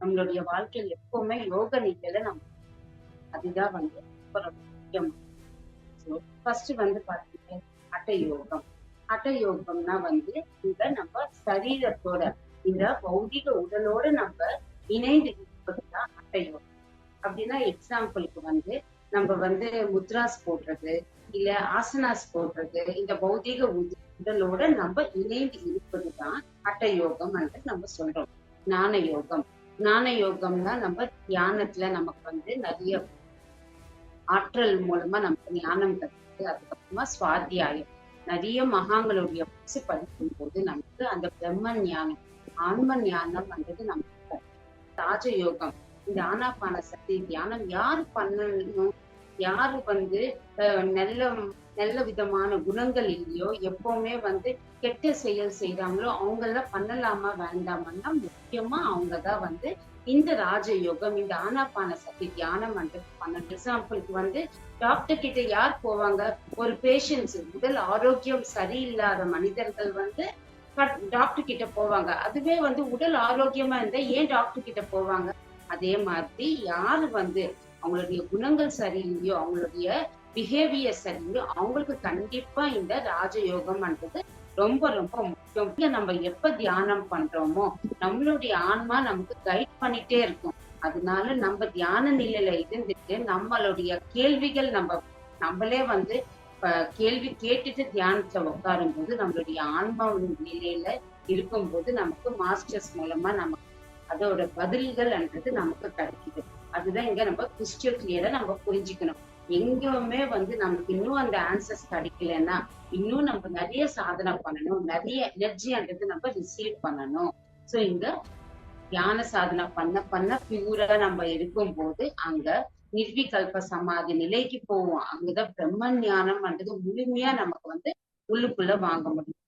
நம்மளுடைய வாழ்க்கையில் எப்பவுமே யோக நிலையில நம்ம அதுதான் வந்து ரொம்ப ரொம்ப முக்கியம். ஃபர்ஸ்ட் வந்து பாத்தீங்கன்னா அட்ட யோகம். அட்ட யோகம்னா வந்து இந்த நம்ம சரீரத்தோட இந்த பௌதிக உடலோட நம்ம இணைந்து இருப்பதுதான் அட்ட யோகம். அப்படின்னா எக்ஸாம்பிளுக்கு வந்து நம்ம வந்து முத்ராஸ் போடுறது, இல்ல ஆசனாஸ் போடுறது, இந்த பௌதிக உடலோட நம்ம இணைந்து இருப்பதுதான் அட்ட யோகம் என்று நம்ம சொல்றோம். ஞான யோகம். ஞான யோகம்னா நம்ம தியானத்துல நமக்கு வந்து நிறைய ஆற்றல் மூலமா நமக்கு ஞானம் கத்துது. அதுக்கப்புறமா சுவாத்தியாயம். நிறைய மகான்களுடைய புக்ஸ் படிக்கும் போது நமக்கு அந்த பிரம்ம ஞானம், ஆன்ம ஞானம் வந்தது நமக்கு ராஜயோகம். இந்த ஆனாபான சக்தி தியானம் யாரு பண்ணணும், யாரு வந்து நல்ல நல்ல விதமான குணங்கள் இல்லையோ, எப்பவுமே வந்து கெட்ட செயல் செய்றாங்களோ அவங்க எல்லாம் பண்ணலாமா வேண்டாமான்னா முக்கியமா அவங்கதான் வந்து இந்த ராஜயோகம், இந்த ஆனாபான சக்தி தியானம் பண்றது பண்ணணும். எக்ஸாம்பிளுக்கு வந்து டாக்டர் கிட்ட யார் போவாங்க? ஒரு பேஷண்ட்ஸ் உடல் ஆரோக்கியம் சரியில்லாத மனிதர்கள் வந்து டாக்டர் கிட்ட போவாங்க. அதுவே வந்து உடல் ஆரோக்கியமா இருந்தா ஏன் டாக்டர் கிட்ட போவாங்க? அதே மாதிரி யாரு வந்து அவங்களுடைய குணங்கள் சரியில்லையோ, அவங்களுடைய பிஹேவியர் சரியில்லையோ, அவங்களுக்கு கண்டிப்பா இந்த ராஜயோகம்ன்றது ரொம்ப ரொம்ப முக்கியம். இங்க நம்ம எப்ப தியானம் பண்றோமோ, நம்மளுடைய ஆன்மா நமக்கு கைட் பண்ணிட்டே இருக்கும். அதனால நம்ம தியான நிலையில இருந்துட்டு நம்மளுடைய கேள்விகள் நம்மளே வந்து கேள்வி கேட்டுட்டு தியானத்துல உட்காரும் போது நம்மளுடைய ஆன்மா நிலையில இருக்கும்போது நமக்கு மாஸ்டர்ஸ் மூலமா நமக்கு அதோட பதில்கள்ன்றது நமக்கு கிடைக்குது. அதுதான் இங்க நம்ம கிறிஸ்டியல் கிளியரா நம்ம புரிஞ்சுக்கணும். எங்கேயுமே வந்து நமக்கு இன்னும் அந்த ஆன்சர்ஸ் கிடைக்கலன்னா இன்னும் நம்ம நிறைய சாதனை பண்ணணும், நிறைய எனர்ஜின்றது நம்ம ரிசீவ் பண்ணணும். சோ இந்த தியான சாதனை பண்ண பண்ண பியூரா நம்ம இருக்கும்போது அங்க நிர்விகல்ப சமாதி நிலைக்கு போவோம். அங்கதான் பிரம்ம ஞானம்ன்றது முழுமையா நமக்கு வந்து உள்ளுக்குள்ள வாங்க முடியும்.